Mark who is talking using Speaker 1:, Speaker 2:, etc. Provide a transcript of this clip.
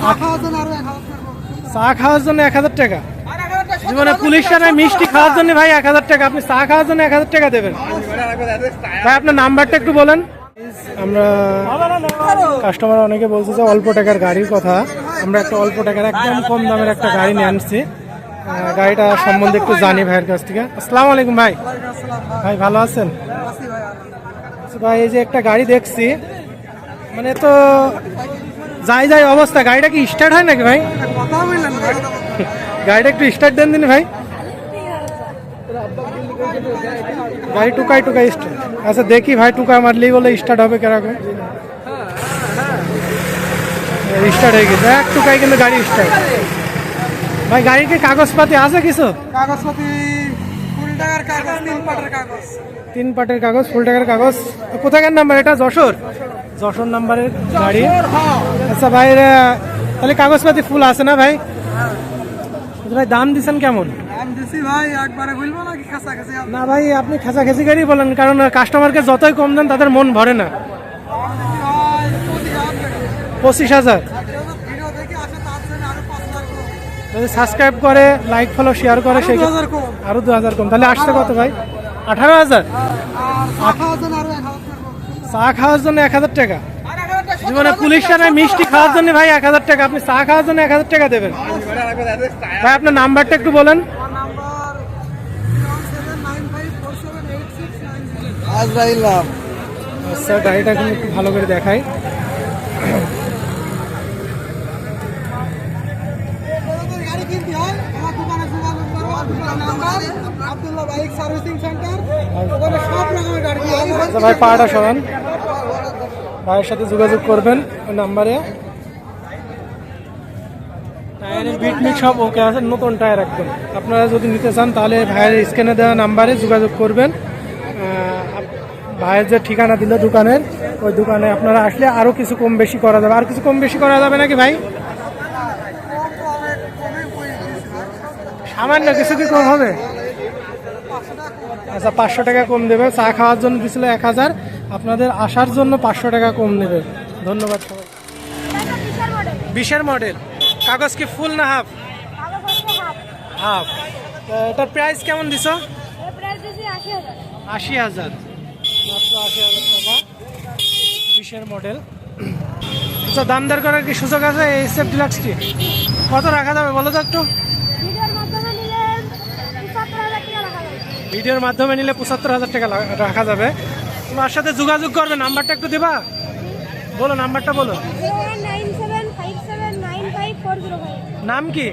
Speaker 1: চা খাওয়ার জন্য 1000 টাকা। জীবনে পুলিশ টানায় মিষ্টি খাওয়ার জন্য ভাই 1000 টাকা, আপনি চা খাওয়ার জন্য 1000 টাকা দেবেন ভাই? আপনার নাম্বারটা একটু বলেন। আমরা কাস্টমার অনেকে বলছে যে অল্প টাকার গাড়ির কথা, আমরা একটা অল্প টাকার একদম কম দামের একটা গাড়ি নিয়ে আনছি। গাড়িটা সম্বন্ধে একটু জানি ভাইয়ের কাছ থেকে। আসসালামু আলাইকুম ভাই। ভাই ভালো আছেন ভাই? এই যে একটা গাড়ি দেখছি, মানে তো যাই যাই অবস্থা, গাড়িটা কি স্টার্ট হয় নাকি ভাই? গাড়িটা একটু স্টার্ট দেন দিন ভাই। গাড়ি টুকাই টুকাই স্টার্ট। আচ্ছা দেখি ভাই, টুকা মারলেই বলে স্টার্ট হবে কেরকম। স্টার্ট হয়ে গেছে, এক টুকাই কিন্তু গাড়ি স্টার্ট। ভাই গাড়ির কি কাগজপাতি আছে কিছু?
Speaker 2: কাগজপাতি ফুল টাকার কাগজ, 3 পাটের কাগজ।
Speaker 1: 3 পাটের কাগজ, ফুল টাকার কাগজ। কোথাকার নাম্বার এটা? যশোর? যশোর নাম্বারের গাড়ি। আচ্ছা ভাই, তাহলে কাগজপাতি ফুল আছে না ভাই? ভাই দাম দিচ্ছেন কেমন?
Speaker 2: দাম দিছি ভাই, একবারে বলবো নাকি কাছাকাছি?
Speaker 1: না ভাই, আপনি খেঁচাখেঁচি গাড়ি বলেন, কারণ কাস্টমারকে যতই কম দেন তাদের মন ভরে না। 25,000। যদি সাবস্ক্রাইব করে, লাইক ফলো শেয়ার করে, সেই আরো 2000 কম। তাহলে আসছে কত ভাই? 18,000। চা খাওয়ার জন্য 1000 টাকা। জীবনে পুলিশ টানায় মিষ্টি খাওয়ার জন্য ভাই 1000 টাকা, আপনি চা খাওয়ার জন্য 1000 টাকা দেবেন ভাই? আপনার নাম্বারটা একটু বলেন। আচ্ছা, গাড়িটা কিন্তু একটু ভালো করে দেখাই। ভাই পাটা সরান, ভাইয়ের সাথে যোগাযোগ করবেন ওই নাম্বারে। টায়ারের বিট মিট সব ওকে আছে, নতুন টায়ার একদম। আপনারা যদি নিতে চান তাহলে ভাইয়ের স্ক্যানে দেওয়া নাম্বারে যোগাযোগ করবেন। ভাইয়ের যে ঠিকানা দিল দোকানের, ওই দোকানে আপনারা আসলে আরও কিছু কম বেশি করা যাবে। আর কিছু কম বেশি করা যাবে নাকি ভাই? সামান্য কিছু কি কম হবে? আচ্ছা 500 টাকা কম দেবে। চা খাওয়ার জন্য দিছিল 1000, আপনাদের আসার জন্য 500 টাকা কম দেবে। ধন্যবাদ সবাই। 20-এর মডেল। কাগজ কি ফুল না হাফ? হাফ। এটার প্রাইস কেমন দিছ? 80,000। মাত্র 80,000 টাকা। 20-এর মডেল। আচ্ছা দাম দর করার কি সুযোগ আছে এই SF ডিলাক্সটি? কত রাখা যাবে বলো তো একটু? ভিডিওর মাধ্যমে নিলে 75,000 টাকা রাখা যাবে। তোমার সাথে যোগাযোগ করবে, নাম্বারটা একটু দেবা? বলো নাম্বারটা বলো। নাম কি?